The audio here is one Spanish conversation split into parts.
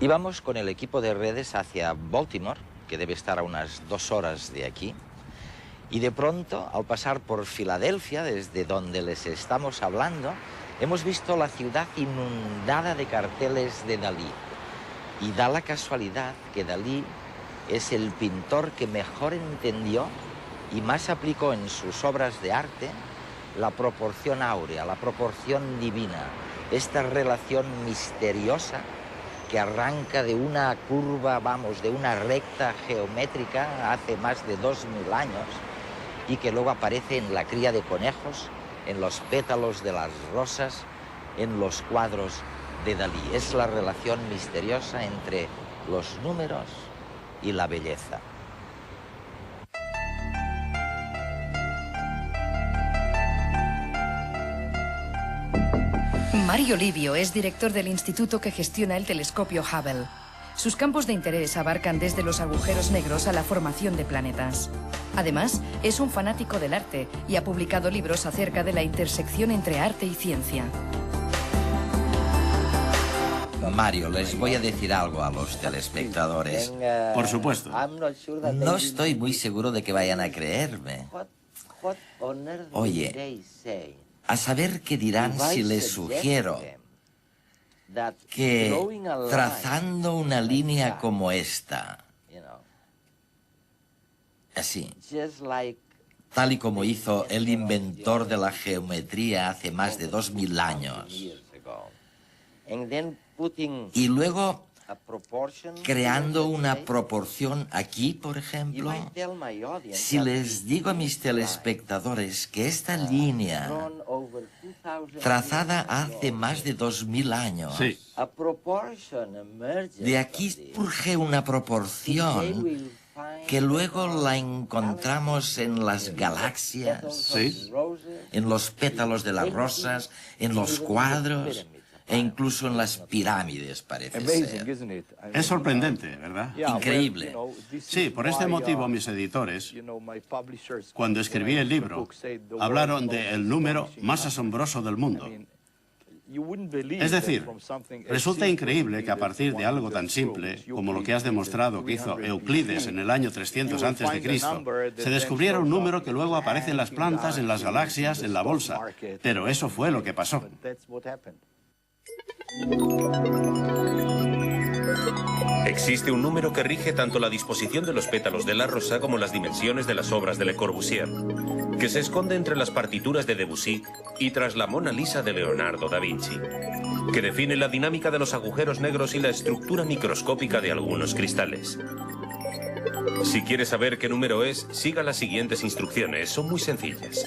Íbamos con el equipo de redes hacia Baltimore, que debe estar a unas 2 horas de aquí, y de pronto, al pasar por Filadelfia, desde donde les estamos hablando, hemos visto la ciudad inundada de carteles de Dalí. Y da la casualidad que Dalí es el pintor que mejor entendió y más aplicó en sus obras de arte la proporción áurea, la proporción divina, esta relación misteriosa que arranca de una curva, vamos, de una recta geométrica hace más de 2000 años y que luego aparece en la cría de conejos, en los pétalos de las rosas, en los cuadros de Dalí. Es la relación misteriosa entre los números y la belleza. Mario Livio es director del instituto que gestiona el telescopio Hubble. Sus campos de interés abarcan desde los agujeros negros a la formación de planetas. Además, es un fanático del arte y ha publicado libros acerca de la intersección entre arte y ciencia. Mario, les voy a decir algo a los telespectadores. Por supuesto. No estoy muy seguro de que vayan a creerme. Oye, a saber qué dirán si les sugiero que trazando una línea como esta, así, tal y como hizo el inventor de la geometría hace más de 2000 años, y luego creando una proporción aquí, por ejemplo, si les digo a mis telespectadores que esta línea, trazada hace más de 2000 años, Sí. de aquí surge una proporción que luego la encontramos en las galaxias, Sí. en los pétalos de las rosas, en los cuadros e incluso en las pirámides, parece ser. Es sorprendente, ¿verdad? Increíble. Sí, por este motivo mis editores, cuando escribí el libro, hablaron de el número más asombroso del mundo. Es decir, resulta increíble que a partir de algo tan simple como lo que has demostrado que hizo Euclides en el año 300 a.C., se descubriera un número que luego aparece en las plantas, en las galaxias, en la bolsa. Pero eso fue lo que pasó. Existe un número que rige tanto la disposición de los pétalos de la rosa como las dimensiones de las obras de Le Corbusier, que se esconde entre las partituras de Debussy y tras la Mona Lisa de Leonardo da Vinci, que define la dinámica de los agujeros negros y la estructura microscópica de algunos cristales. Si quiere saber qué número es, siga las siguientes instrucciones, son muy sencillas.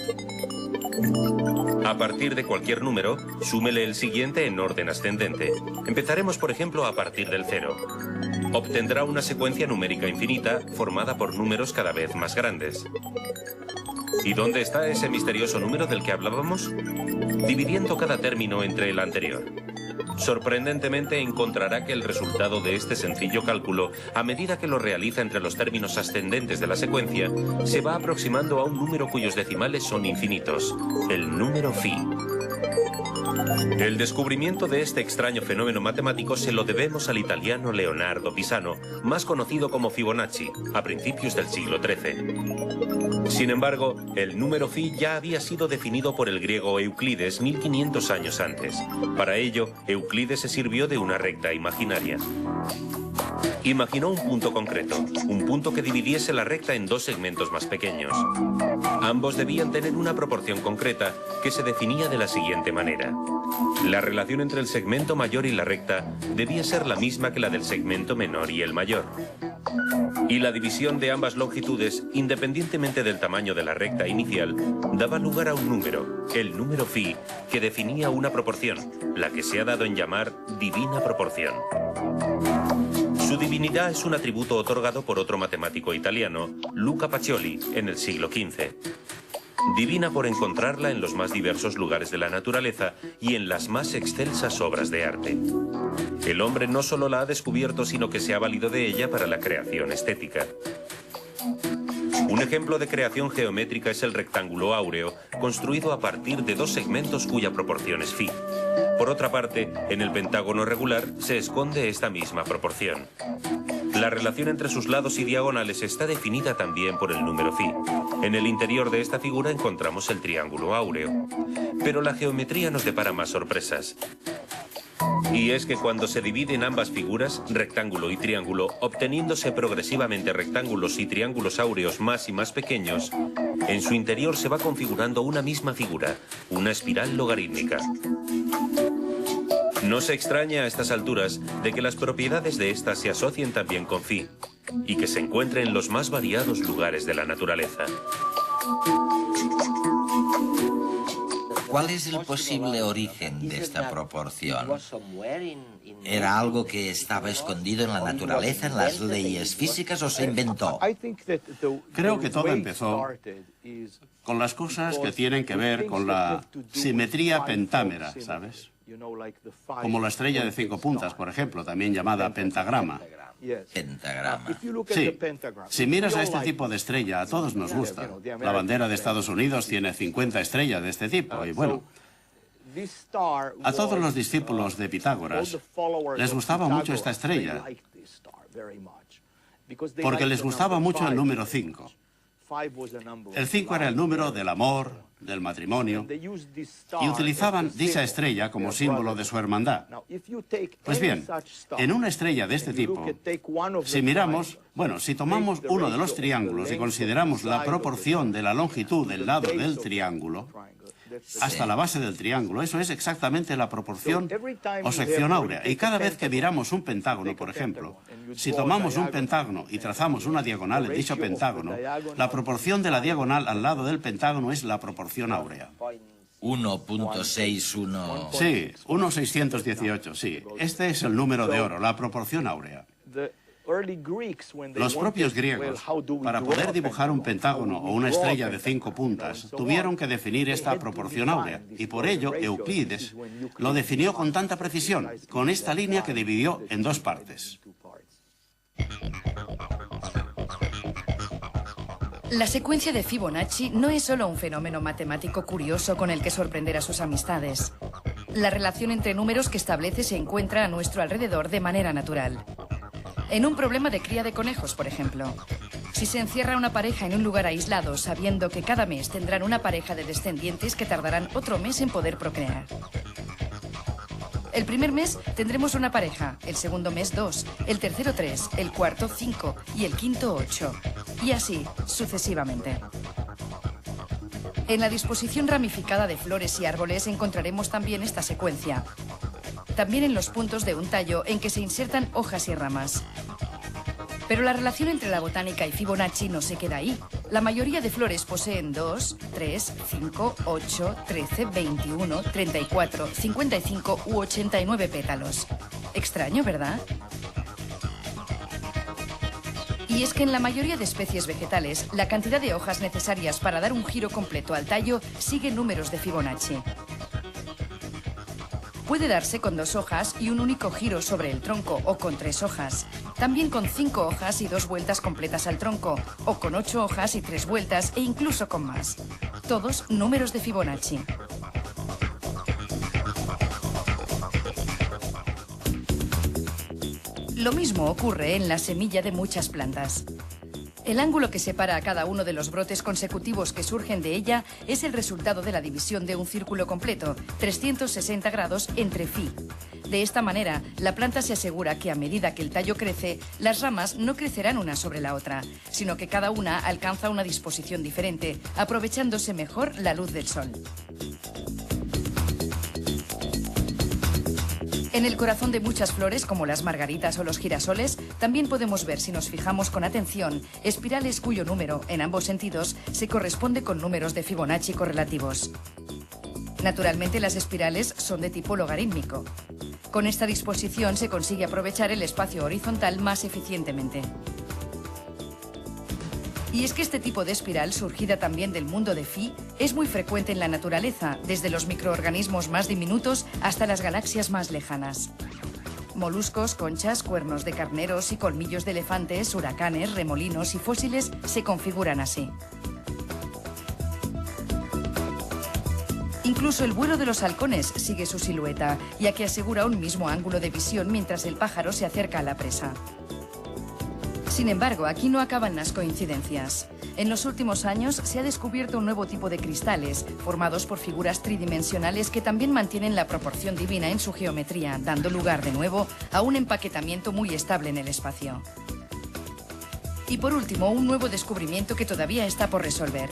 A partir de cualquier número, súmele el siguiente en orden ascendente. Empezaremos, por ejemplo, a partir del 0. Obtendrá una secuencia numérica infinita formada por números cada vez más grandes. ¿Y dónde está ese misterioso número del que hablábamos? Dividiendo cada término entre el anterior. Sorprendentemente encontrará que el resultado de este sencillo cálculo, a medida que lo realiza entre los términos ascendentes de la secuencia, se va aproximando a un número cuyos decimales son infinitos, el número phi. El descubrimiento de este extraño fenómeno matemático se lo debemos al italiano Leonardo Pisano, más conocido como Fibonacci, a principios del siglo XIII. Sin embargo, el número phi ya había sido definido por el griego Euclides 1500 años antes. Para ello, Euclides se sirvió de una recta imaginaria. Imaginó un punto concreto, un punto que dividiese la recta en dos segmentos más pequeños. Ambos debían tener una proporción concreta que se definía de la siguiente manera. La relación entre el segmento mayor y la recta debía ser la misma que la del segmento menor y el mayor. Y la división de ambas longitudes, independientemente del tamaño de la recta inicial, daba lugar a un número, el número phi, que definía una proporción, la que se ha dado en llamar divina proporción. Su divinidad es un atributo otorgado por otro matemático italiano, Luca Pacioli, en el siglo XV. Divina por encontrarla en los más diversos lugares de la naturaleza y en las más excelsas obras de arte. El hombre no solo la ha descubierto, sino que se ha valido de ella para la creación estética. Un ejemplo de creación geométrica es el rectángulo áureo, construido a partir de dos segmentos cuya proporción es phi. Por otra parte, en el pentágono regular se esconde esta misma proporción. La relación entre sus lados y diagonales está definida también por el número phi. En el interior de esta figura encontramos el triángulo áureo. Pero la geometría nos depara más sorpresas. Y es que cuando se dividen ambas figuras, rectángulo y triángulo, obteniéndose progresivamente rectángulos y triángulos áureos más y más pequeños, en su interior se va configurando una misma figura, una espiral logarítmica. No se extraña a estas alturas de que las propiedades de esta se asocien también con phi y que se encuentre en los más variados lugares de la naturaleza. ¿Cuál es el posible origen de esta proporción? ¿Era algo que estaba escondido en la naturaleza, en las leyes físicas, o se inventó? Creo que todo empezó con las cosas que tienen que ver con la simetría pentámera, ¿sabes? Como la estrella de 5 puntas, por ejemplo, también llamada pentagrama. Pentagrama. Sí, si miras a este tipo de estrella, a todos nos gusta. La bandera de Estados Unidos tiene 50 estrellas de este tipo, y bueno, a todos los discípulos de Pitágoras les gustaba mucho esta estrella, porque les gustaba mucho el número 5. El 5 era el número del amor, del matrimonio, y utilizaban dicha estrella como símbolo de su hermandad. Pues bien, en una estrella de este tipo, si miramos, bueno, si tomamos uno de los triángulos y consideramos la proporción de la longitud del lado del triángulo hasta la base del triángulo, eso es exactamente la proporción o sección áurea. Y cada vez que miramos un pentágono, por ejemplo, si tomamos un pentágono y trazamos una diagonal en dicho pentágono, la proporción de la diagonal al lado del pentágono es la proporción áurea. 1.61. Sí, 1.618, sí. Este es el número de oro, la proporción áurea. Los propios griegos, para poder dibujar un pentágono o una estrella de 5 puntas, tuvieron que definir esta proporción áurea, y por ello Euclides lo definió con tanta precisión, con esta línea que dividió en 2 partes. La secuencia de Fibonacci no es solo un fenómeno matemático curioso con el que sorprender a sus amistades. La relación entre números que establece se encuentra a nuestro alrededor de manera natural. En un problema de cría de conejos, por ejemplo. Si se encierra una pareja en un lugar aislado, sabiendo que cada mes tendrán una pareja de descendientes que tardarán otro mes en poder procrear. El primer mes tendremos una pareja, el segundo mes 2, el tercero 3, el cuarto 5 y el quinto 8. Y así, sucesivamente. En la disposición ramificada de flores y árboles encontraremos también esta secuencia. También en los puntos de un tallo en que se insertan hojas y ramas. Pero la relación entre la botánica y Fibonacci no se queda ahí. La mayoría de flores poseen 2, 3, 5, 8, 13, 21, 34, 55 u 89 pétalos. Extraño, ¿verdad? Y es que en la mayoría de especies vegetales, la cantidad de hojas necesarias para dar un giro completo al tallo sigue números de Fibonacci. Puede darse con 2 hojas y un único giro sobre el tronco, o con 3 hojas. También con 5 hojas y 2 vueltas completas al tronco, o con 8 hojas y 3 vueltas, e incluso con más. Todos números de Fibonacci. Lo mismo ocurre en la semilla de muchas plantas. El ángulo que separa a cada uno de los brotes consecutivos que surgen de ella es el resultado de la división de un círculo completo, 360 grados entre phi. De esta manera, la planta se asegura que a medida que el tallo crece, las ramas no crecerán una sobre la otra, sino que cada una alcanza una disposición diferente, aprovechándose mejor la luz del sol. En el corazón de muchas flores, como las margaritas o los girasoles, también podemos ver, si nos fijamos con atención, espirales cuyo número, en ambos sentidos, se corresponde con números de Fibonacci correlativos. Naturalmente, las espirales son de tipo logarítmico. Con esta disposición se consigue aprovechar el espacio horizontal más eficientemente. Y es que este tipo de espiral, surgida también del mundo de Phi, es muy frecuente en la naturaleza, desde los microorganismos más diminutos hasta las galaxias más lejanas. Moluscos, conchas, cuernos de carneros y colmillos de elefantes, huracanes, remolinos y fósiles se configuran así. Incluso el vuelo de los halcones sigue su silueta, ya que asegura un mismo ángulo de visión mientras el pájaro se acerca a la presa. Sin embargo, aquí no acaban las coincidencias. En los últimos años se ha descubierto un nuevo tipo de cristales, formados por figuras tridimensionales que también mantienen la proporción divina en su geometría, dando lugar de nuevo a un empaquetamiento muy estable en el espacio. Y por último, un nuevo descubrimiento que todavía está por resolver.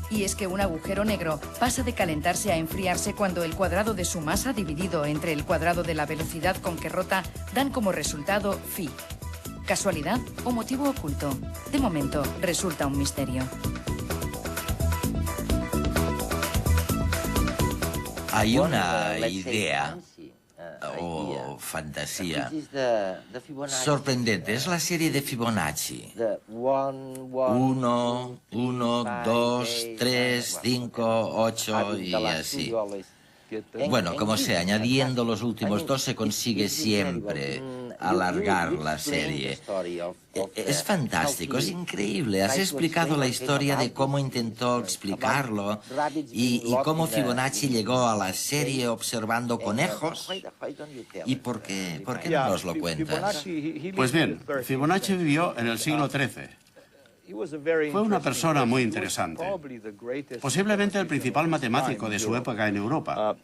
Y es que un agujero negro pasa de calentarse a enfriarse cuando el cuadrado de su masa dividido entre el cuadrado de la velocidad con que rota dan como resultado phi. ¿Casualidad o motivo oculto? De momento, resulta un misterio. Hay una idea o fantasía sorprendente. Es la serie de Fibonacci. 1, 2, 3, 5, 8 y así. Bueno, como sea, añadiendo los últimos dos se consigue siempre alargar la serie. Es fantástico, es increíble. Has explicado la historia de cómo intentó explicarlo y cómo Fibonacci llegó a la serie observando conejos. ¿Y por qué no nos lo cuentas? Pues bien, Fibonacci vivió en el siglo XIII. Fue una persona muy interesante, posiblemente el principal matemático de su época en Europa.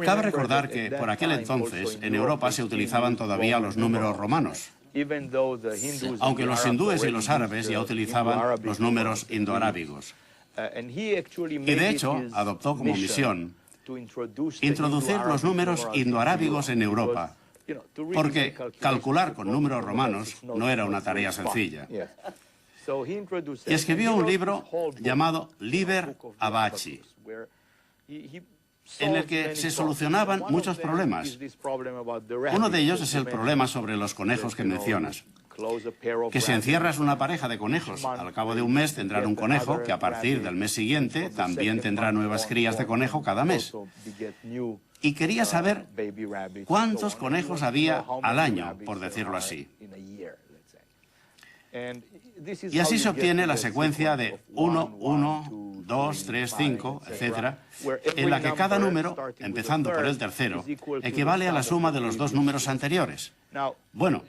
Cabe recordar que por aquel entonces en Europa se utilizaban todavía los números romanos, aunque los hindúes y los árabes ya utilizaban los números indoarábigos. Y de hecho adoptó como misión introducir los números indoarábigos en Europa, porque calcular con números romanos no era una tarea sencilla. Y escribió un libro llamado Liber Abaci, en el que se solucionaban muchos problemas. Uno de ellos es el problema sobre los conejos que mencionas. Que si encierras una pareja de conejos, al cabo de un mes tendrán un conejo que a partir del mes siguiente también tendrá nuevas crías de conejo cada mes. Y quería saber cuántos conejos había al año, por decirlo así. Y así se obtiene la secuencia de 1, 1, 2, 3, 5, etc., en la que cada número, empezando por el tercero, equivale a la suma de los dos números anteriores. Bueno,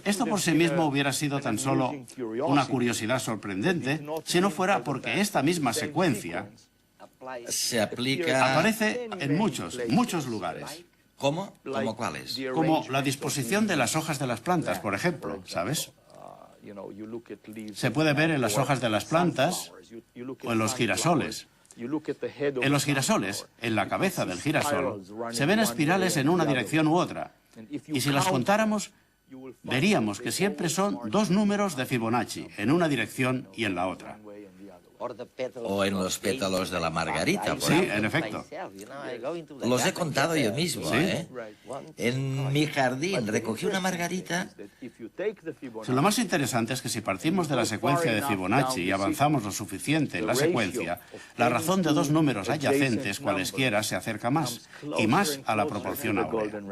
esto por sí mismo hubiera sido tan solo una curiosidad sorprendente si no fuera porque esta misma secuencia aparece en muchos lugares. ¿Cómo? ¿Cómo cuáles? Como la disposición de las hojas de las plantas, por ejemplo, ¿sabes? Se puede ver en las hojas de las plantas o en los girasoles. En los girasoles, en la cabeza del girasol, se ven espirales en una dirección u otra. Y si las contáramos, veríamos que siempre son dos números de Fibonacci, en una dirección y en la otra. O en los pétalos de la margarita, por ejemplo. Sí, en efecto. Los he contado yo mismo, ¿Sí? ¿eh? En mi jardín recogí una margarita. Lo más interesante es que si partimos de la secuencia de Fibonacci y avanzamos lo suficiente en la secuencia, la razón de dos números adyacentes, cualesquiera, se acerca más, y más a la proporción áurea.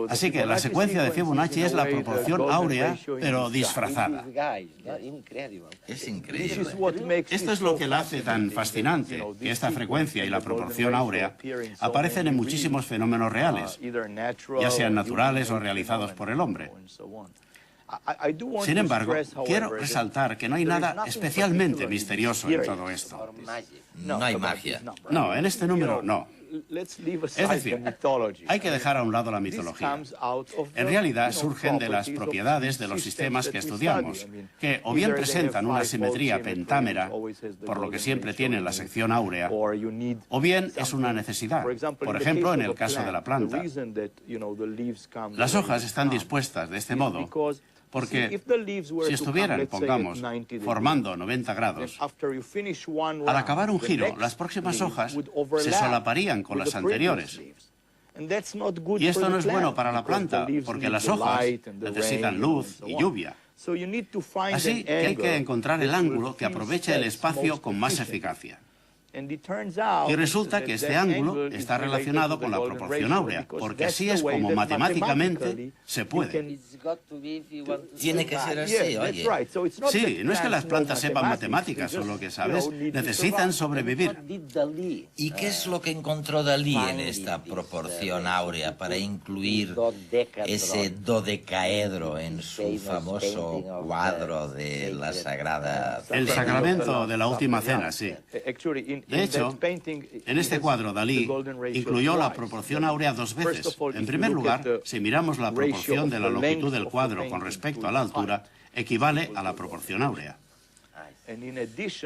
Así que la secuencia de Fibonacci es la proporción áurea, pero disfrazada. Es increíble. Esto es lo que la hace tan fascinante, que esta frecuencia y la proporción áurea aparecen en muchísimos fenómenos reales, ya sean naturales o realizados por el hombre. Sin embargo, quiero resaltar que no hay nada especialmente misterioso en todo esto. No hay magia. No, en este número no. Es decir, hay que dejar a un lado la mitología. En realidad surgen de las propiedades de los sistemas que estudiamos, que o bien presentan una simetría pentámera, por lo que siempre tienen la sección áurea, o bien es una necesidad. Por ejemplo, en el caso de la planta. Las hojas están dispuestas de este modo porque si estuvieran, pongamos, formando 90 grados, al acabar un giro, las próximas hojas se solaparían con las anteriores. Y esto no es bueno para la planta, porque las hojas necesitan luz y lluvia. Así que hay que encontrar el ángulo que aproveche el espacio con más eficacia. Y resulta que este ángulo está relacionado con la proporción áurea, porque así es como matemáticamente se puede. Tiene que ser así, oye. Sí, no es que las plantas sepan matemáticas, solo que, ¿sabes?, necesitan sobrevivir. ¿Y qué es lo que encontró Dalí en esta proporción áurea para incluir ese dodecaedro en su famoso cuadro de la Sagrada Cena? El sacramento de la Última Cena, sí. De hecho, en este cuadro Dalí incluyó la proporción áurea dos veces. En primer lugar, si miramos la proporción de la longitud del cuadro con respecto a la altura, equivale a la proporción áurea.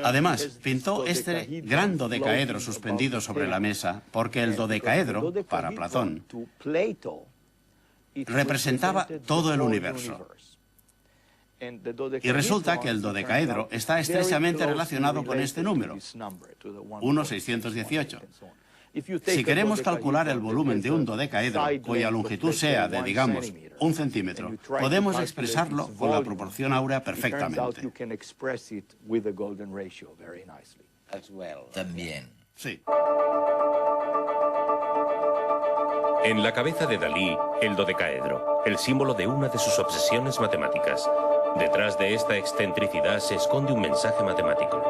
Además, pintó este gran dodecaedro suspendido sobre la mesa porque el dodecaedro, para Platón, representaba todo el universo. Y resulta que el dodecaedro está estrechamente relacionado con este número, 1,618. Si queremos calcular el volumen de un dodecaedro cuya longitud sea de, digamos, 1 centímetro, podemos expresarlo con la proporción áurea perfectamente. También. Sí. En la cabeza de Dalí, el dodecaedro, el símbolo de una de sus obsesiones matemáticas. Detrás de esta excentricidad se esconde un mensaje matemático.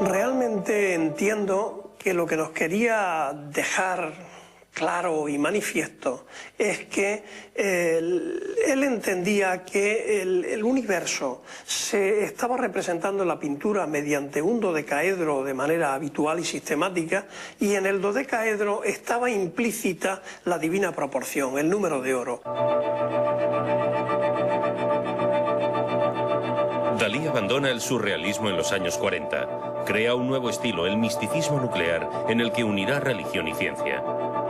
Realmente entiendo que lo que nos quería dejar claro y manifiesto es que él entendía que el universo se estaba representando en la pintura mediante un dodecaedro de manera habitual y sistemática, y en el dodecaedro estaba implícita la divina proporción, el número de oro. Dalí abandona el surrealismo en los años 40. Crea un nuevo estilo, el misticismo nuclear, en el que unirá religión y ciencia.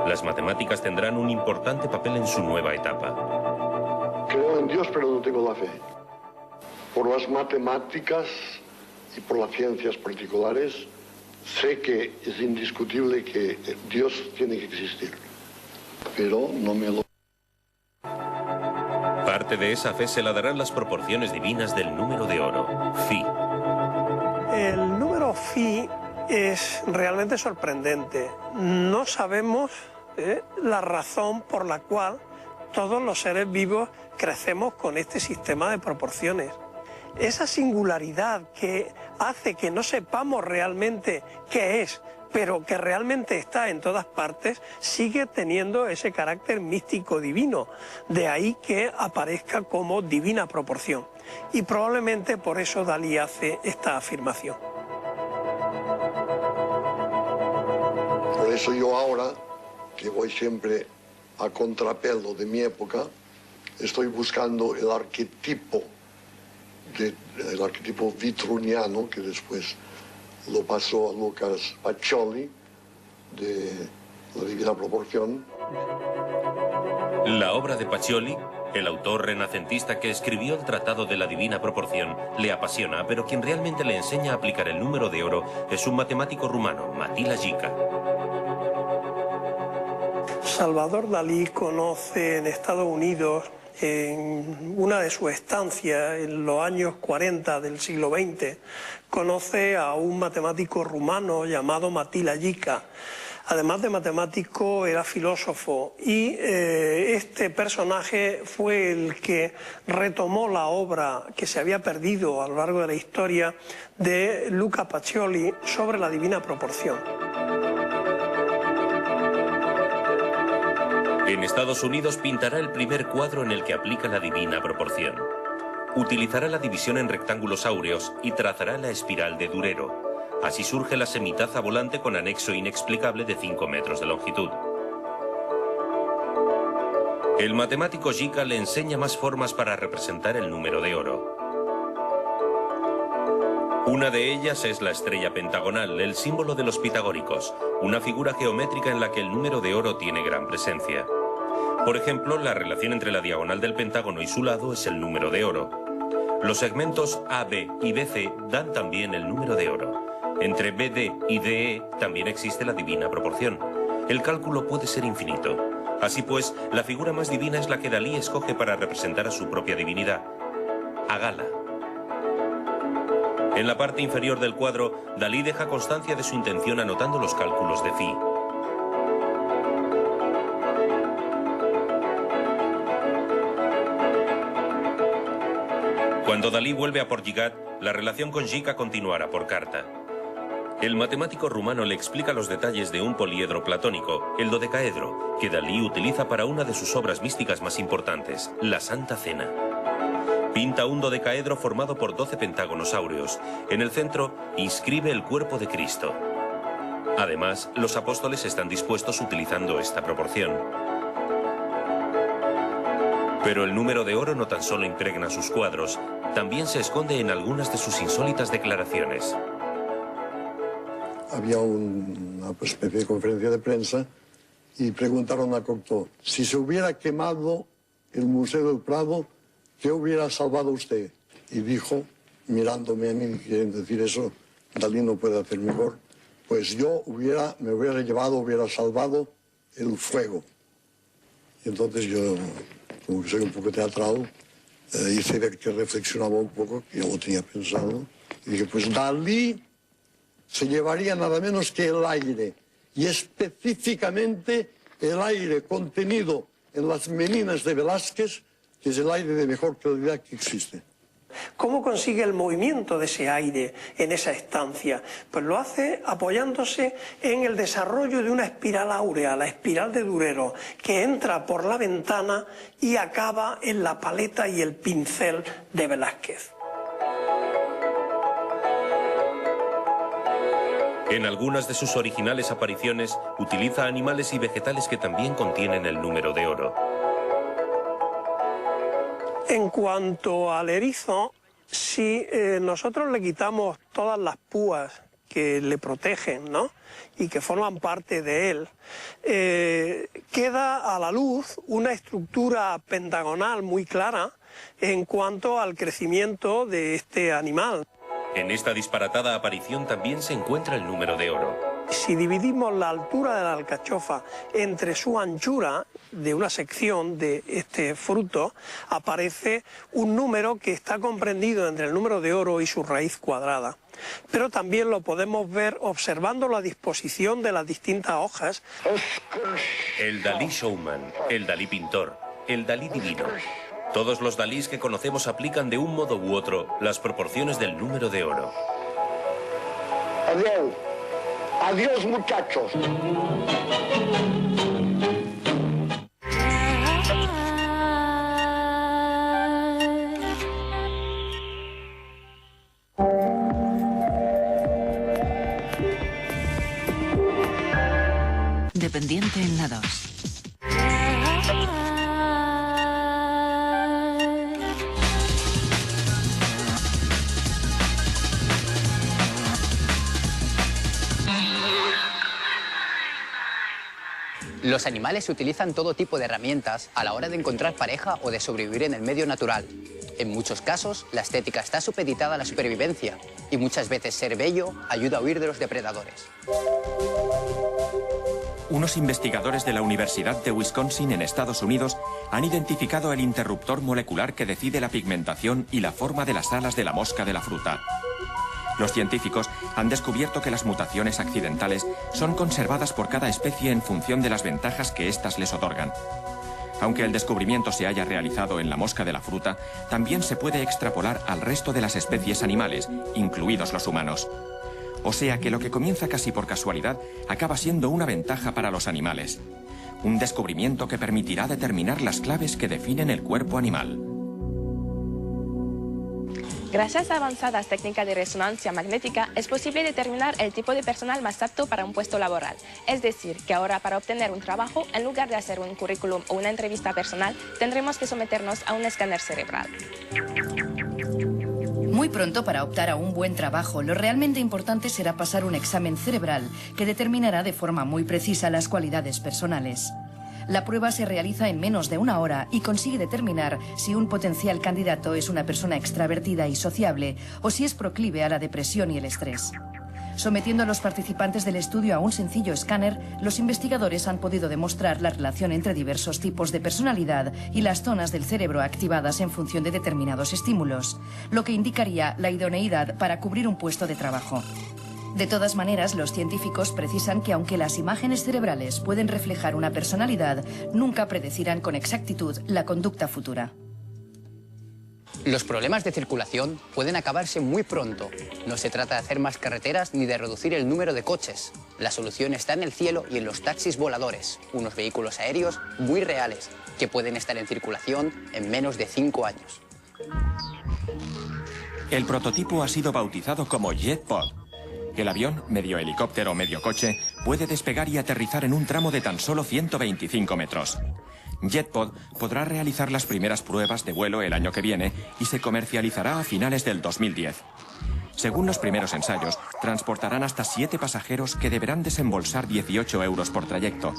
Las matemáticas tendrán un importante papel en su nueva etapa. Creo en Dios, pero no tengo la fe. Por las matemáticas y por las ciencias particulares, sé que es indiscutible que Dios tiene que existir, pero no me lo... Parte de esa fe se la darán las proporciones divinas del número de oro, Phi. El número Phi es realmente sorprendente. No sabemos la razón por la cual todos los seres vivos crecemos con este sistema de proporciones. Esa singularidad que hace que no sepamos realmente qué es, pero que realmente está en todas partes, sigue teniendo ese carácter místico divino. De ahí que aparezca como divina proporción. Y probablemente por eso Dalí hace esta afirmación. Por eso yo ahora, que voy siempre a contrapelo de mi época, estoy buscando el arquetipo vitruniano, que después lo pasó a Lucas Pacioli, de la Divina Proporción. La obra de Pacioli, el autor renacentista que escribió el Tratado de la Divina Proporción, le apasiona, pero quien realmente le enseña a aplicar el número de oro es un matemático rumano, Matila Jica. Salvador Dalí conoce en Estados Unidos, en una de sus estancias en los años 40 del siglo XX, conoce a un matemático rumano llamado Matila Jica. Además de matemático, era filósofo, y este personaje fue el que retomó la obra que se había perdido a lo largo de la historia de Luca Pacioli sobre la Divina Proporción. En Estados Unidos pintará el primer cuadro en el que aplica la Divina Proporción. Utilizará la división en rectángulos áureos y trazará la espiral de Durero. Así surge la semitaza volante con anexo inexplicable de 5 metros de longitud. El matemático Jica le enseña más formas para representar el número de oro. Una de ellas es la estrella pentagonal, el símbolo de los pitagóricos, una figura geométrica en la que el número de oro tiene gran presencia. Por ejemplo, la relación entre la diagonal del pentágono y su lado es el número de oro. Los segmentos AB y BC dan también el número de oro. Entre BD y DE también existe la divina proporción. El cálculo puede ser infinito. Así pues, la figura más divina es la que Dalí escoge para representar a su propia divinidad, Agala. En la parte inferior del cuadro, Dalí deja constancia de su intención anotando los cálculos de phi. Cuando Dalí vuelve a Portligat, la relación con Jica continuará por carta. El matemático rumano le explica los detalles de un poliedro platónico, el dodecaedro, que Dalí utiliza para una de sus obras místicas más importantes, la Santa Cena. Pinta un dodecaedro formado por 12 pentágonos áureos. En el centro, inscribe el cuerpo de Cristo. Además, los apóstoles están dispuestos utilizando esta proporción. Pero el número de oro no tan solo impregna sus cuadros, también se esconde en algunas de sus insólitas declaraciones. Había una especie de conferencia de prensa y preguntaron a Cocteau, si se hubiera quemado el Museo del Prado, ¿qué hubiera salvado usted? Y dijo, mirándome a mí, quieren decir eso, Dalí no puede hacer mejor, pues yo me hubiera salvado el fuego. Y entonces yo, como que soy un poco teatral, hice ver que reflexionaba un poco, que ya lo tenía pensado, y dije, pues Dalí se llevaría nada menos que el aire, y específicamente el aire contenido en las meninas de Velázquez, que es el aire de mejor calidad que existe. ¿Cómo consigue el movimiento de ese aire en esa estancia? Pues lo hace apoyándose en el desarrollo de una espiral áurea, la espiral de Durero, que entra por la ventana y acaba en la paleta y el pincel de Velázquez. En algunas de sus originales apariciones, utiliza animales y vegetales que también contienen el número de oro. En cuanto al erizo, si nosotros le quitamos todas las púas que le protegen, ¿no?, y que forman parte de él, queda a la luz una estructura pentagonal muy clara en cuanto al crecimiento de este animal. En esta disparatada aparición también se encuentra el número de oro. Si dividimos la altura de la alcachofa entre su anchura de una sección de este fruto, aparece un número que está comprendido entre el número de oro y su raíz cuadrada. Pero también lo podemos ver observando la disposición de las distintas hojas. El Dalí showman, el Dalí pintor, el Dalí divino. Todos los Dalís que conocemos aplican de un modo u otro las proporciones del número de oro. Adiós. Adiós, muchachos. Dependiente en la 2. Los animales utilizan todo tipo de herramientas a la hora de encontrar pareja o de sobrevivir en el medio natural. En muchos casos, la estética está supeditada a la supervivencia y muchas veces ser bello ayuda a huir de los depredadores. Unos investigadores de la Universidad de Wisconsin en Estados Unidos han identificado el interruptor molecular que decide la pigmentación y la forma de las alas de la mosca de la fruta. Los científicos han descubierto que las mutaciones accidentales son conservadas por cada especie en función de las ventajas que éstas les otorgan. Aunque el descubrimiento se haya realizado en la mosca de la fruta, también se puede extrapolar al resto de las especies animales, incluidos los humanos. O sea que lo que comienza casi por casualidad acaba siendo una ventaja para los animales. Un descubrimiento que permitirá determinar las claves que definen el cuerpo animal. Gracias a avanzadas técnicas de resonancia magnética, es posible determinar el tipo de personal más apto para un puesto laboral. Es decir, que ahora para obtener un trabajo, en lugar de hacer un currículum o una entrevista personal, tendremos que someternos a un escáner cerebral. Muy pronto, para optar a un buen trabajo, lo realmente importante será pasar un examen cerebral que determinará de forma muy precisa las cualidades personales. La prueba se realiza en menos de una hora y consigue determinar si un potencial candidato es una persona extravertida y sociable o si es proclive a la depresión y el estrés. Sometiendo a los participantes del estudio a un sencillo escáner, los investigadores han podido demostrar la relación entre diversos tipos de personalidad y las zonas del cerebro activadas en función de determinados estímulos, lo que indicaría la idoneidad para cubrir un puesto de trabajo. De todas maneras, los científicos precisan que aunque las imágenes cerebrales pueden reflejar una personalidad, nunca predecirán con exactitud la conducta futura. Los problemas de circulación pueden acabarse muy pronto. No se trata de hacer más carreteras ni de reducir el número de coches. La solución está en el cielo y en los taxis voladores, unos vehículos aéreos muy reales, que pueden estar en circulación en menos de 5 años. El prototipo ha sido bautizado como JetPod. El avión, medio helicóptero o medio coche, puede despegar y aterrizar en un tramo de tan solo 125 metros. JetPod podrá realizar las primeras pruebas de vuelo el año que viene y se comercializará a finales del 2010. Según los primeros ensayos, transportarán hasta 7 pasajeros que deberán desembolsar 18 euros por trayecto.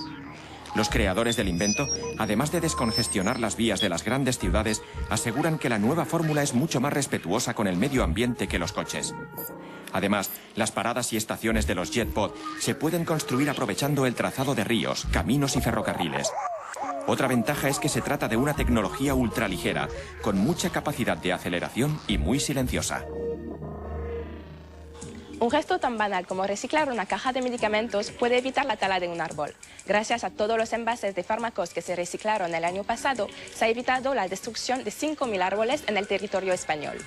Los creadores del invento, además de descongestionar las vías de las grandes ciudades, aseguran que la nueva fórmula es mucho más respetuosa con el medio ambiente que los coches. Además, las paradas y estaciones de los JetPod se pueden construir aprovechando el trazado de ríos, caminos y ferrocarriles. Otra ventaja es que se trata de una tecnología ultraligera, con mucha capacidad de aceleración y muy silenciosa. Un gesto tan banal como reciclar una caja de medicamentos puede evitar la tala de un árbol. Gracias a todos los envases de fármacos que se reciclaron el año pasado, se ha evitado la destrucción de 5.000 árboles en el territorio español.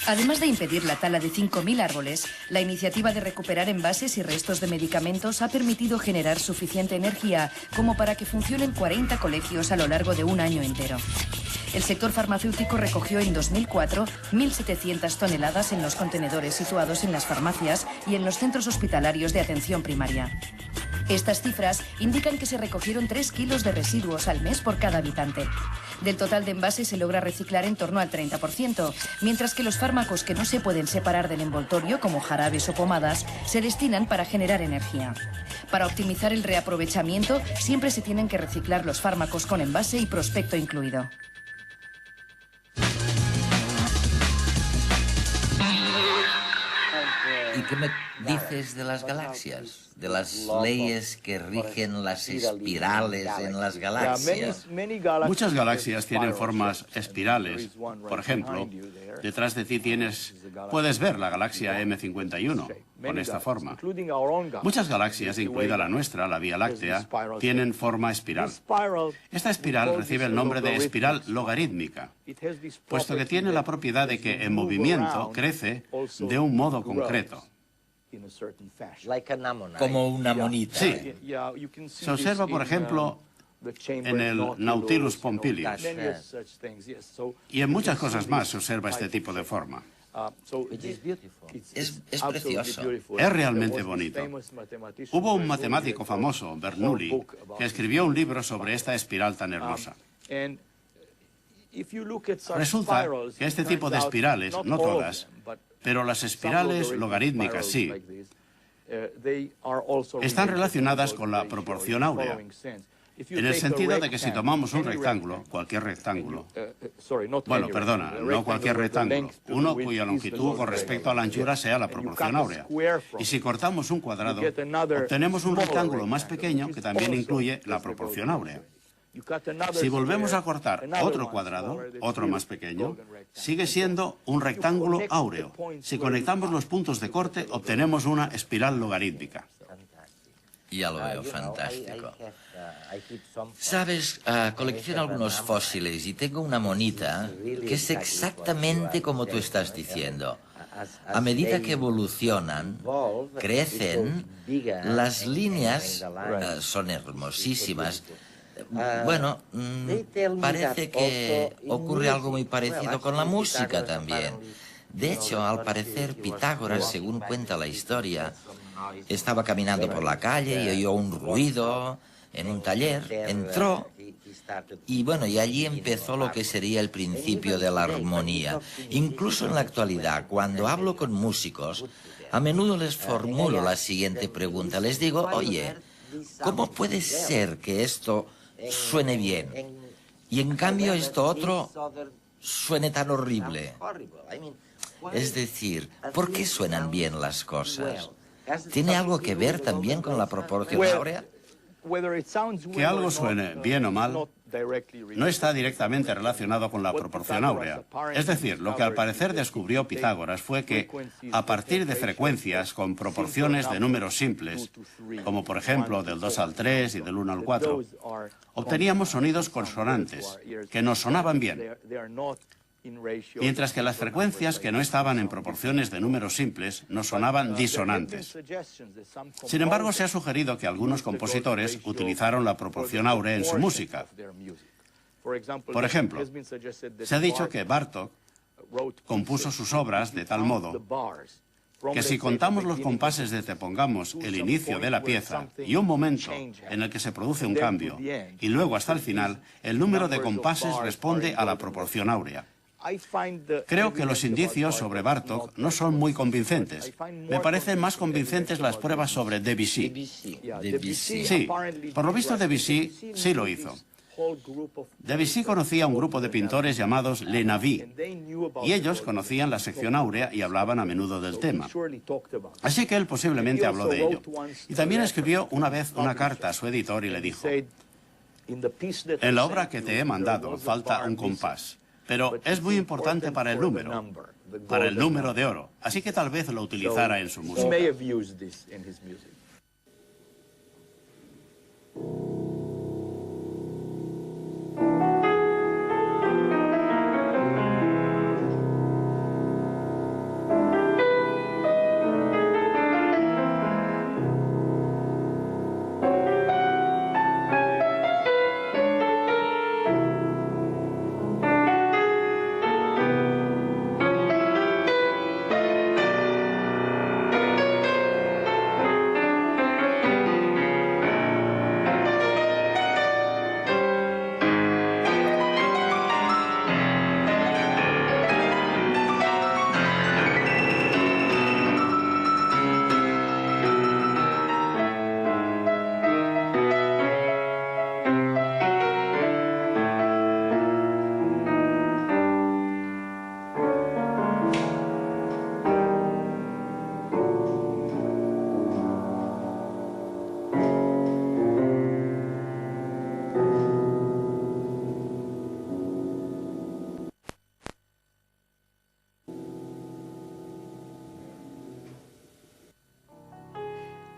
Además de impedir la tala de 5.000 árboles, la iniciativa de recuperar envases y restos de medicamentos ha permitido generar suficiente energía como para que funcionen 40 colegios a lo largo de un año entero. El sector farmacéutico recogió en 2004 1.700 toneladas en los contenedores situados en las farmacias y en los centros hospitalarios de atención primaria. Estas cifras indican que se recogieron 3 kilos de residuos al mes por cada habitante. Del total de envases se logra reciclar en torno al 30%, mientras que los fármacos que no se pueden separar del envoltorio, como jarabes o pomadas, se destinan para generar energía. Para optimizar el reaprovechamiento, siempre se tienen que reciclar los fármacos con envase y prospecto incluido. ¿Y qué me dices de las galaxias? De las leyes que rigen las espirales en las galaxias. Muchas galaxias tienen formas espirales. Por ejemplo, detrás de ti puedes ver la galaxia M51 con esta forma. Muchas galaxias, incluida la nuestra, la Vía Láctea, tienen forma espiral. Esta espiral recibe el nombre de espiral logarítmica, puesto que tiene la propiedad de que en movimiento crece de un modo concreto. Como una monita. Sí. Se observa, por ejemplo, en el Nautilus Pompilius. Y en muchas cosas más se observa este tipo de forma. Es precioso. Es realmente bonito. Hubo un matemático famoso, Bernoulli, que escribió un libro sobre esta espiral tan hermosa. Resulta que este tipo de espirales, no todas, pero las espirales logarítmicas sí, están relacionadas con la proporción áurea, en el sentido de que si tomamos un rectángulo, cualquier rectángulo, no cualquier rectángulo, uno cuya longitud con respecto a la anchura sea la proporción áurea, y si cortamos un cuadrado, obtenemos un rectángulo más pequeño que también incluye la proporción áurea. Si volvemos a cortar otro cuadrado, otro más pequeño, sigue siendo un rectángulo áureo. Si conectamos los puntos de corte, obtenemos una espiral logarítmica. Ya lo veo, fantástico. Sabes, colecciono algunos fósiles y tengo una monita que es exactamente como tú estás diciendo. A medida que evolucionan, crecen, las líneas son hermosísimas. Bueno, parece que ocurre algo muy parecido con la música también. De hecho, al parecer, Pitágoras, según cuenta la historia, estaba caminando por la calle y oyó un ruido en un taller, entró y allí empezó lo que sería el principio de la armonía. Incluso en la actualidad, cuando hablo con músicos, a menudo les formulo la siguiente pregunta. Les digo, oye, ¿cómo puede ser que esto suene bien y en cambio esto otro suene tan horrible? Es decir, ¿por qué suenan bien las cosas? ¿Tiene algo que ver también con la proporción áurea? Que algo suene bien o mal no está directamente relacionado con la proporción áurea. Es decir, lo que al parecer descubrió Pitágoras fue que, a partir de frecuencias con proporciones de números simples, como por ejemplo del 2 al 3 y del 1 al 4, obteníamos sonidos consonantes, que nos sonaban bien. Mientras que las frecuencias que no estaban en proporciones de números simples nos sonaban disonantes. Sin embargo, se ha sugerido que algunos compositores utilizaron la proporción áurea en su música. Por ejemplo, se ha dicho que Bartók compuso sus obras de tal modo que si contamos los compases desde, pongamos, el inicio de la pieza y un momento en el que se produce un cambio, y luego hasta el final, el número de compases responde a la proporción áurea. Creo que los indicios sobre Bartók no son muy convincentes. Me parecen más convincentes las pruebas sobre Debussy. Sí, por lo visto Debussy sí lo hizo. Debussy conocía a un grupo de pintores llamados Les Navires, y ellos conocían la sección áurea y hablaban a menudo del tema. Así que él posiblemente habló de ello. Y también escribió una vez una carta a su editor y le dijo: en la obra que te he mandado falta un compás, pero es muy importante para el número de oro, así que tal vez lo utilizara en su música.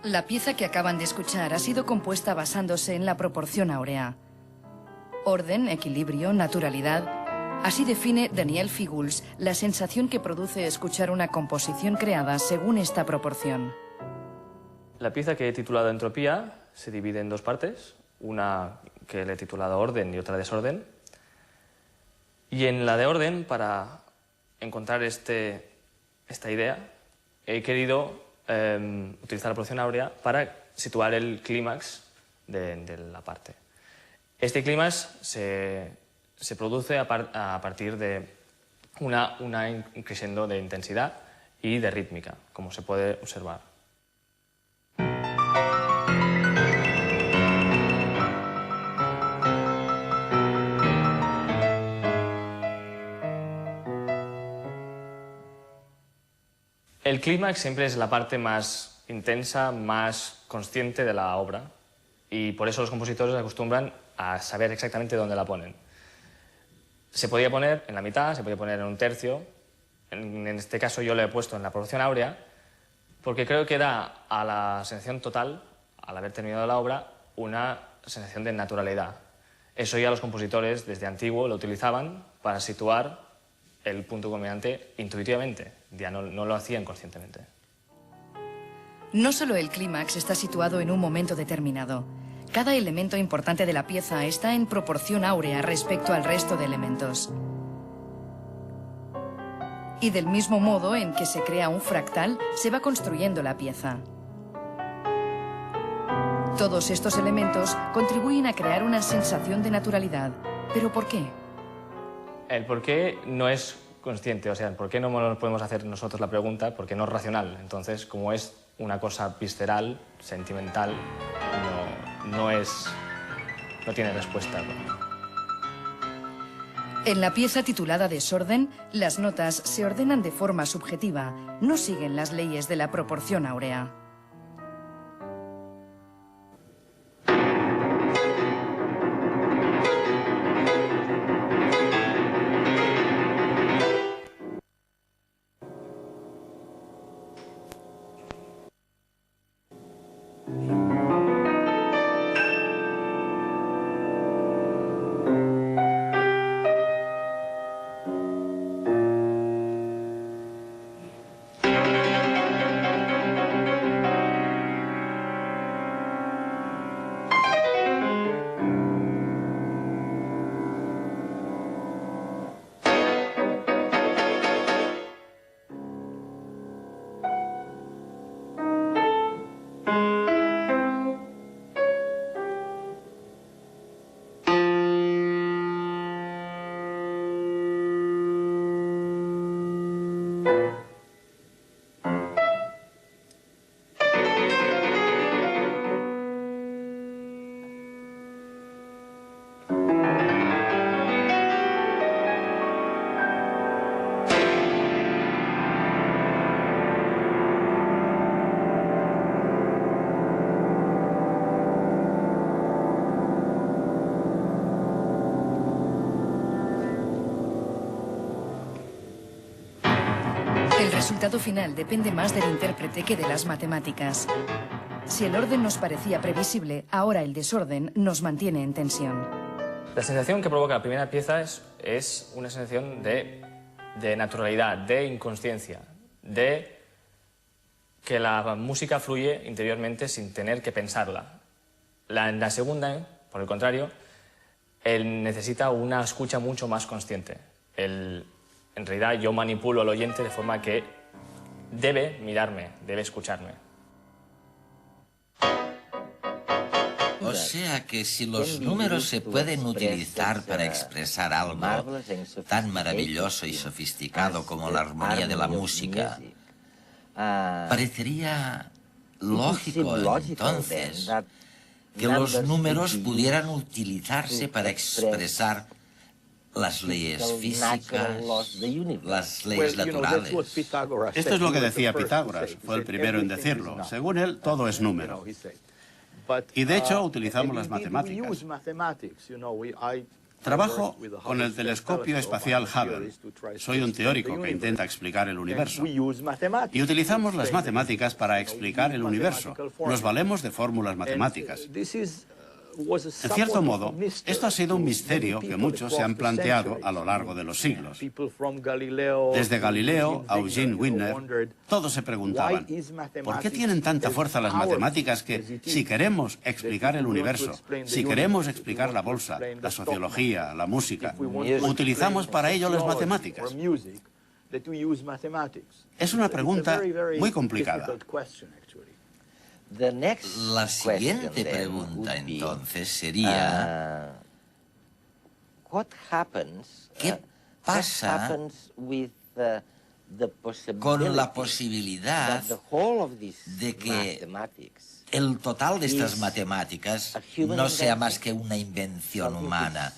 La pieza que acaban de escuchar ha sido compuesta basándose en la proporción áurea. Orden, equilibrio, naturalidad. Así define Daniel Figels la sensación que produce escuchar una composición creada según esta proporción. La pieza que he titulado Entropía se divide en dos partes, una que le he titulado Orden y otra Desorden. Y en la de Orden, para encontrar esta idea, he querido utilizar la proporción áurea para situar el clímax de la parte. Este clímax se produce a partir de una crescendo de intensidad y de rítmica, como se puede observar. El clímax siempre es la parte más intensa, más consciente de la obra, y por eso los compositores acostumbran a saber exactamente dónde la ponen. Se podía poner en la mitad, se podía poner en un tercio. En este caso yo lo he puesto en la proporción áurea porque creo que da a la sensación total, al haber terminado la obra, una sensación de naturalidad. Eso ya los compositores desde antiguo lo utilizaban para situar el punto culminante intuitivamente, ya no lo hacían conscientemente. No solo el clímax está situado en un momento determinado. Cada elemento importante de la pieza está en proporción áurea respecto al resto de elementos. Y del mismo modo en que se crea un fractal, se va construyendo la pieza. Todos estos elementos contribuyen a crear una sensación de naturalidad. ¿Pero por qué? El por qué no es consciente, o sea, el por qué no nos podemos hacer nosotros la pregunta, porque no es racional. Entonces, como es una cosa visceral, sentimental, no tiene respuesta. En la pieza titulada Desorden, las notas se ordenan de forma subjetiva, no siguen las leyes de la proporción áurea. El resultado final depende más del intérprete que de las matemáticas. Si el orden nos parecía previsible, ahora el desorden nos mantiene en tensión. La sensación que provoca la primera pieza es una sensación de naturalidad, de inconsciencia, de que la música fluye interiormente sin tener que pensarla. En la segunda, por el contrario, él necesita una escucha mucho más consciente. En realidad yo manipulo al oyente de forma que debe mirarme, debe escucharme. O sea que si los números se pueden utilizar para expresar algo tan maravilloso y sofisticado como la armonía de la música, parecería lógico entonces que los números pudieran utilizarse para expresar las leyes físicas, las leyes naturales. Esto es lo que decía Pitágoras, fue el primero en decirlo. Según él, todo es número. Y de hecho utilizamos las matemáticas. Trabajo con el telescopio espacial Hubble. Soy un teórico que intenta explicar el universo. Y utilizamos las matemáticas para explicar el universo. Nos valemos de fórmulas matemáticas. En cierto modo, esto ha sido un misterio que muchos se han planteado a lo largo de los siglos. Desde Galileo a Eugene Wigner, todos se preguntaban, ¿por qué tienen tanta fuerza las matemáticas que, si queremos explicar el universo, si queremos explicar la bolsa, la sociología, la música, utilizamos para ello las matemáticas? Es una pregunta muy complicada. La siguiente pregunta entonces sería, ¿qué pasa con la posibilidad de que el total de estas matemáticas no sea más que una invención humana,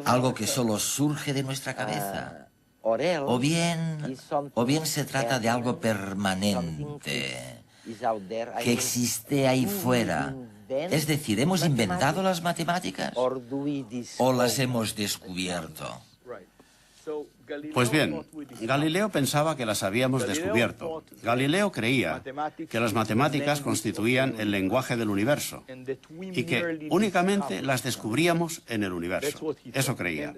algo que solo surge de nuestra cabeza? O bien se trata de algo permanente, que existe ahí fuera. Es decir, ¿hemos inventado las matemáticas o las hemos descubierto? Pues bien, Galileo pensaba que las habíamos descubierto. Galileo creía que las matemáticas constituían el lenguaje del universo y que únicamente las descubríamos en el universo. Eso creía.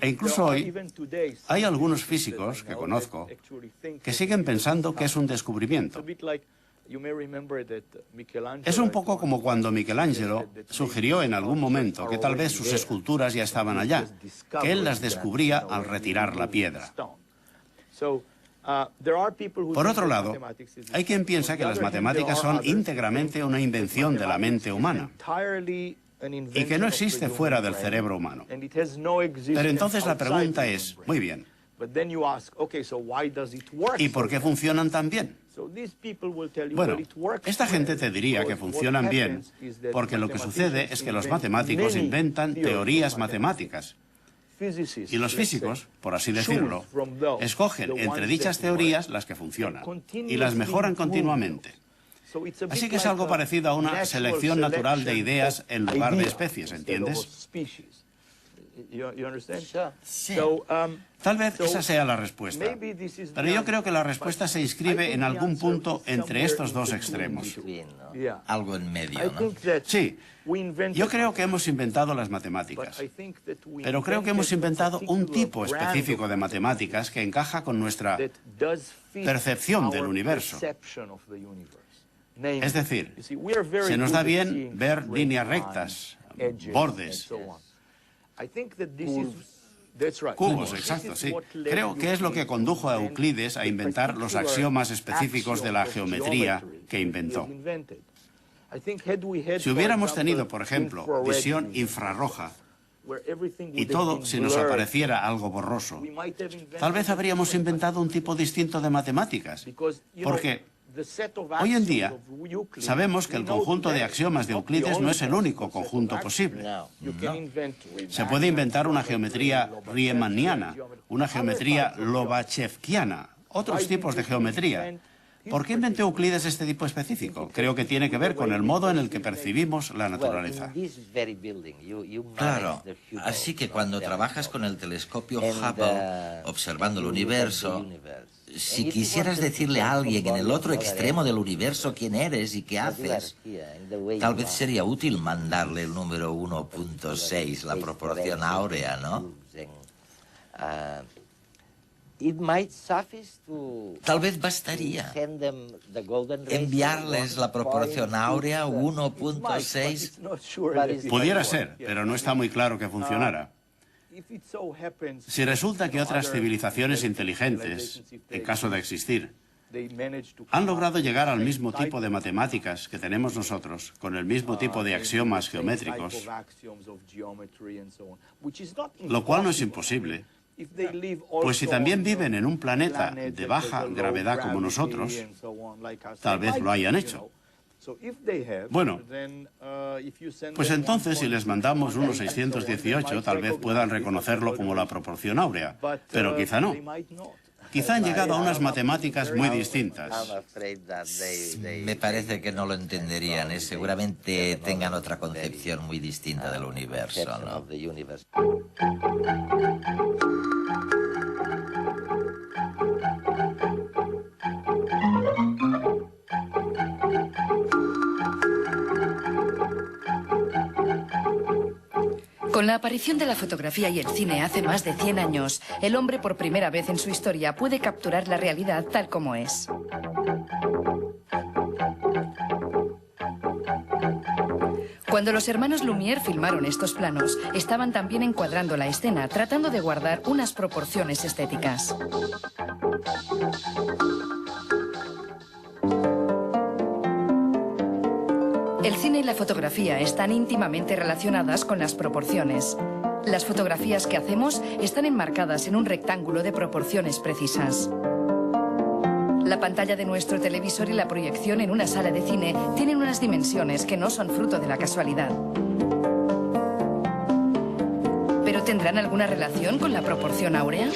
E incluso hoy hay algunos físicos que conozco que siguen pensando que es un descubrimiento. Es un poco como cuando Michelangelo sugirió en algún momento que tal vez sus esculturas ya estaban allá, que él las descubría al retirar la piedra. Por otro lado, hay quien piensa que las matemáticas son íntegramente una invención de la mente humana y que no existe fuera del cerebro humano. Pero entonces la pregunta es, muy bien, ¿y por qué funcionan tan bien? Bueno, esta gente te diría que funcionan bien porque lo que sucede es que los matemáticos inventan teorías matemáticas Y los físicos, por así decirlo, escogen entre dichas teorías las que funcionan y las mejoran continuamente. Así que es algo parecido a una selección natural de ideas en lugar de especies, ¿entiendes? Sí. Tal vez esa sea la respuesta, pero yo creo que la respuesta se inscribe en algún punto entre estos dos extremos. Algo en medio, ¿no? Sí, yo creo que hemos inventado las matemáticas, pero creo que hemos inventado un tipo específico de matemáticas que encaja con nuestra percepción del universo. Es decir, se nos da bien ver líneas rectas, bordes, cubos, exacto, sí. Creo que es lo que condujo a Euclides a inventar los axiomas específicos de la geometría que inventó. Si hubiéramos tenido, por ejemplo, visión infrarroja y todo se nos apareciera algo borroso, tal vez habríamos inventado un tipo distinto de matemáticas, porque hoy en día sabemos que el conjunto de axiomas de Euclides no es el único conjunto posible. Se puede inventar una geometría riemanniana, una geometría lobachevskiana, otros tipos de geometría. ¿Por qué inventó Euclides este tipo específico? Creo que tiene que ver con el modo en el que percibimos la naturaleza. Claro, así que cuando trabajas con el telescopio Hubble, observando el universo, si quisieras decirle a alguien en el otro extremo del universo quién eres y qué haces, tal vez sería útil mandarle el número 1.6, la proporción áurea, ¿no? Tal vez bastaría enviarles la proporción áurea 1.6. Pudiera ser, pero no está muy claro que funcionara. Si resulta que otras civilizaciones inteligentes, en caso de existir, han logrado llegar al mismo tipo de matemáticas que tenemos nosotros, con el mismo tipo de axiomas geométricos, lo cual no es imposible, pues si también viven en un planeta de baja gravedad como nosotros, tal vez lo hayan hecho. Bueno, pues entonces si les mandamos 1.618, tal vez puedan reconocerlo como la proporción áurea, pero quizá no. Quizá han llegado a unas matemáticas muy distintas. Me parece que no lo entenderían, seguramente tengan otra concepción muy distinta del universo, ¿no? Con la aparición de la fotografía y el cine hace más de 100 años, el hombre por primera vez en su historia puede capturar la realidad tal como es. Cuando los hermanos Lumière filmaron estos planos, estaban también encuadrando la escena, tratando de guardar unas proporciones estéticas. El cine y la fotografía están íntimamente relacionadas con las proporciones. Las fotografías que hacemos están enmarcadas en un rectángulo de proporciones precisas. La pantalla de nuestro televisor y la proyección en una sala de cine tienen unas dimensiones que no son fruto de la casualidad. ¿Pero tendrán alguna relación con la proporción áurea?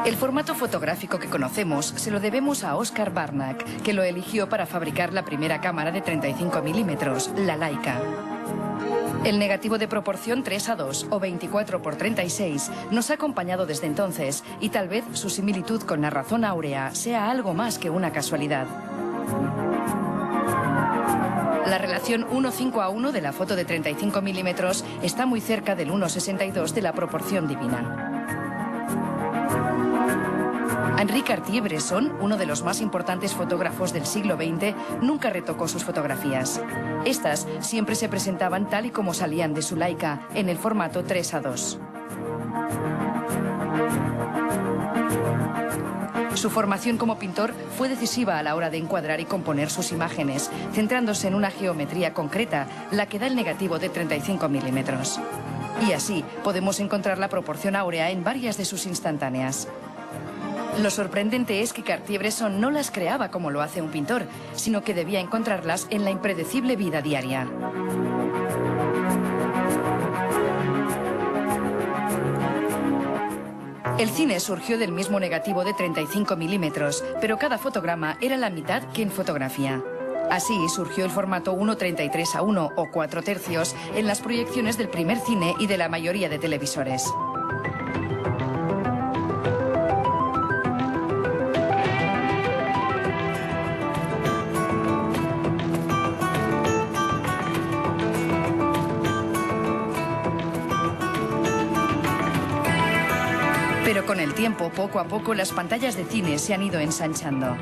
El formato fotográfico que conocemos se lo debemos a Oscar Barnack, que lo eligió para fabricar la primera cámara de 35 milímetros, la Leica. El negativo de proporción 3:2 o 24:36 nos ha acompañado desde entonces y tal vez su similitud con la razón áurea sea algo más que una casualidad. La relación 1:5:1 de la foto de 35 milímetros está muy cerca del 1:62 de la proporción divina. Henri Cartier-Bresson, uno de los más importantes fotógrafos del siglo XX, nunca retocó sus fotografías. Estas siempre se presentaban tal y como salían de su Leica, en el formato 3:2. Su formación como pintor fue decisiva a la hora de encuadrar y componer sus imágenes, centrándose en una geometría concreta, la que da el negativo de 35 milímetros. Y así podemos encontrar la proporción áurea en varias de sus instantáneas. Lo sorprendente es que Cartier-Bresson no las creaba como lo hace un pintor, sino que debía encontrarlas en la impredecible vida diaria. El cine surgió del mismo negativo de 35 milímetros, pero cada fotograma era la mitad que en fotografía. Así surgió el formato 1:33:1 o 4 tercios en las proyecciones del primer cine y de la mayoría de televisores. Pero con el tiempo, poco a poco, las pantallas de cine se han ido ensanchando.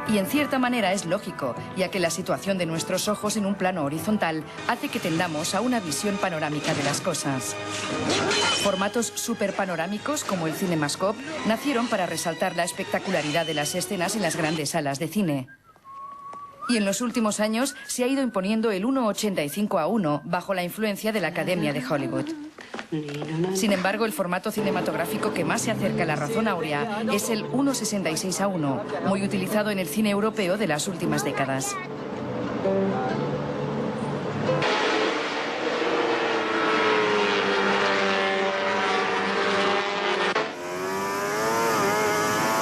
Y en cierta manera es lógico, ya que la situación de nuestros ojos en un plano horizontal hace que tendamos a una visión panorámica de las cosas. Formatos superpanorámicos como el CinemaScope nacieron para resaltar la espectacularidad de las escenas en las grandes salas de cine. Y en los últimos años se ha ido imponiendo el 1:85:1 bajo la influencia de la Academia de Hollywood. Sin embargo, el formato cinematográfico que más se acerca a la razón áurea es el 1:66:1, muy utilizado en el cine europeo de las últimas décadas.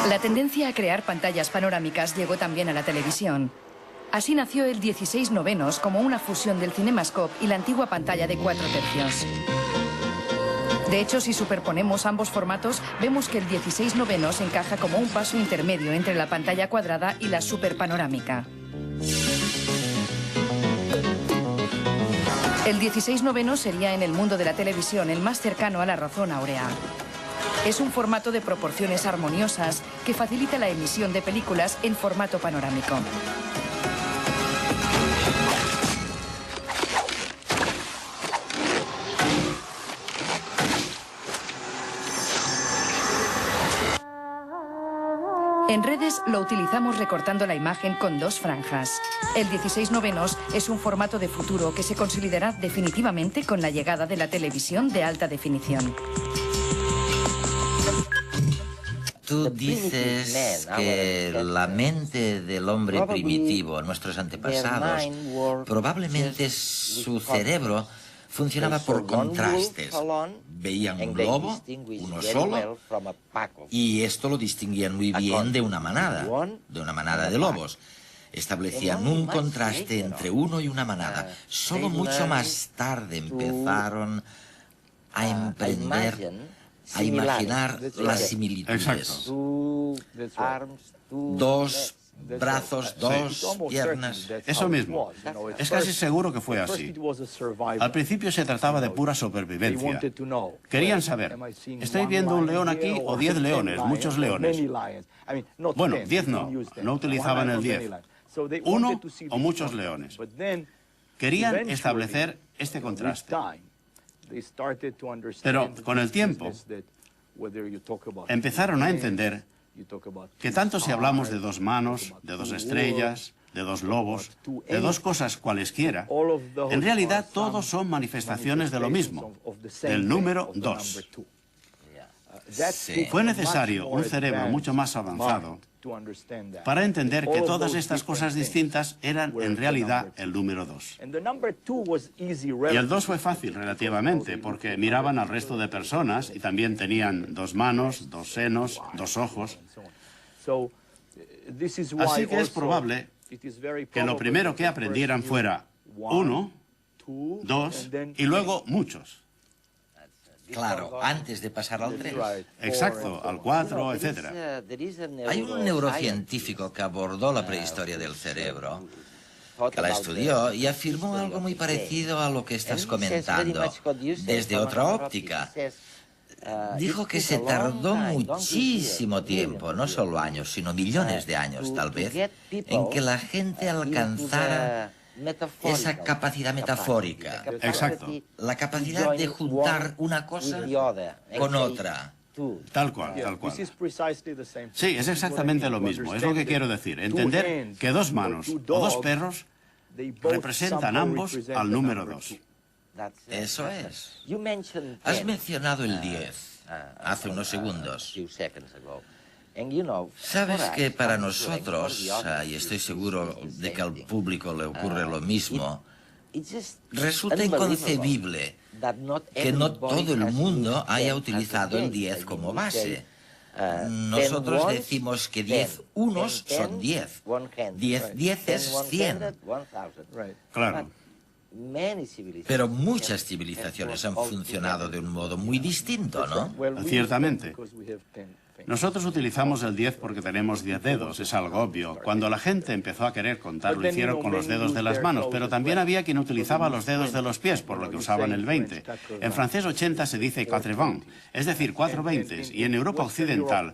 La tendencia a crear pantallas panorámicas llegó también a la televisión. Así nació el 16:9 como una fusión del CinemaScope y la antigua pantalla de 4 tercios. De hecho, si superponemos ambos formatos, vemos que el 16:9 encaja como un paso intermedio entre la pantalla cuadrada y la superpanorámica. El 16:9 sería en el mundo de la televisión el más cercano a la razón áurea. Es un formato de proporciones armoniosas que facilita la emisión de películas en formato panorámico. En redes lo utilizamos recortando la imagen con 2 franjas. El 16:9 es un formato de futuro que se consolidará definitivamente con la llegada de la televisión de alta definición. Tú dices que la mente del hombre primitivo, nuestros antepasados, probablemente su cerebro funcionaba por contrastes. Veían un lobo, uno solo, y esto lo distinguían muy bien de una manada de lobos. Establecían un contraste entre uno y una manada. Solo mucho más tarde empezaron a emprender, a imaginar las similitudes. Dos brazos, dos piernas. Eso mismo. Es casi seguro que fue así. Al principio se trataba de pura supervivencia. Querían saber, ¿estoy viendo un león aquí o 10 leones, muchos leones? Bueno, 10 no utilizaban el 10. Uno o muchos leones. Querían establecer este contraste. Pero con el tiempo empezaron a entender que tanto si hablamos de 2 manos, de 2 estrellas, de 2 lobos, de 2 cosas cualesquiera, en realidad todos son manifestaciones de lo mismo, del número 2. Sí. Fue necesario un cerebro mucho más avanzado para entender que todas estas cosas distintas eran en realidad el número 2. Y el 2 fue fácil relativamente, porque miraban al resto de personas y también tenían 2 manos, 2 senos, 2 ojos. Así que es probable que lo primero que aprendieran fuera 1, 2 y luego muchos. Claro, antes de pasar al 3. Exacto, al 4, etc. Hay un neurocientífico que abordó la prehistoria del cerebro, que la estudió y afirmó algo muy parecido a lo que estás comentando, desde otra óptica. Dijo que se tardó muchísimo tiempo, no solo años, sino millones de años, tal vez, en que la gente alcanzara esa capacidad metafórica. Exacto. La capacidad de juntar una cosa con otra. Tal cual, tal cual. Sí, es exactamente lo mismo. Es lo que quiero decir. Entender que 2 manos o 2 perros representan ambos al número 2. Eso es. Has mencionado el 10 hace unos segundos. Sabes que para nosotros, y estoy seguro de que al público le ocurre lo mismo, resulta inconcebible que no todo el mundo haya utilizado el 10 como base. Nosotros decimos que 10 unos son 10. 10 dieces, 100. Claro. Pero muchas civilizaciones han funcionado de un modo muy distinto, ¿no? Ciertamente. Nosotros utilizamos el 10 porque tenemos 10 dedos, es algo obvio. Cuando la gente empezó a querer contar, lo hicieron con los dedos de las manos, pero también había quien utilizaba los dedos de los pies, por lo que usaban el 20. En francés 80 se dice 80, es decir, 4 20, y en Europa occidental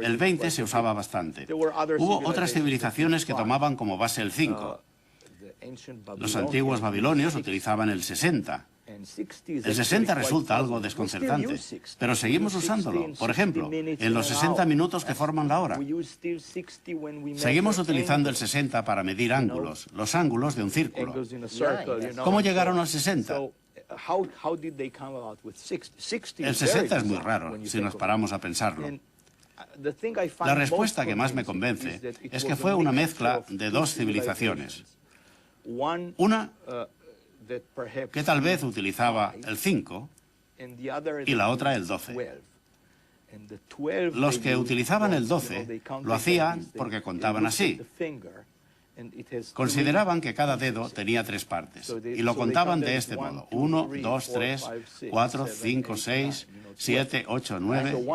el 20 se usaba bastante. Hubo otras civilizaciones que tomaban como base el 5. Los antiguos babilonios utilizaban el 60. El 60 resulta algo desconcertante, pero seguimos usándolo. Por ejemplo, en los 60 minutos que forman la hora. Seguimos utilizando el 60 para medir ángulos, los ángulos de un círculo. ¿Cómo llegaron al 60? El 60 es muy raro, si nos paramos a pensarlo. La respuesta que más me convence es que fue una mezcla de dos civilizaciones. Una que tal vez utilizaba el 5 y la otra el 12. Los que utilizaban el 12 lo hacían porque contaban así. Consideraban que cada dedo tenía 3 partes y lo contaban de este modo: 1, 2, 3, 4, 5, 6, 7, 8, 9.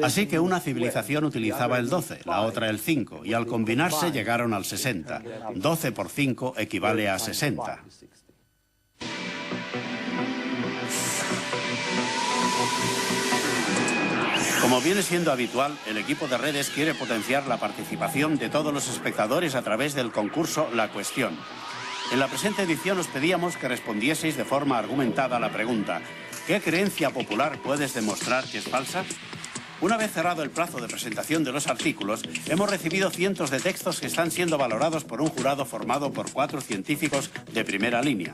Así que una civilización utilizaba el 12, la otra el 5, y al combinarse llegaron al 60. 12 por 5 equivale a 60. Como viene siendo habitual, el equipo de redes quiere potenciar la participación de todos los espectadores a través del concurso La Cuestión. En la presente edición os pedíamos que respondieseis de forma argumentada a la pregunta: ¿qué creencia popular puedes demostrar que es falsa? Una vez cerrado el plazo de presentación de los artículos, hemos recibido cientos de textos que están siendo valorados por un jurado formado por 4 científicos de primera línea.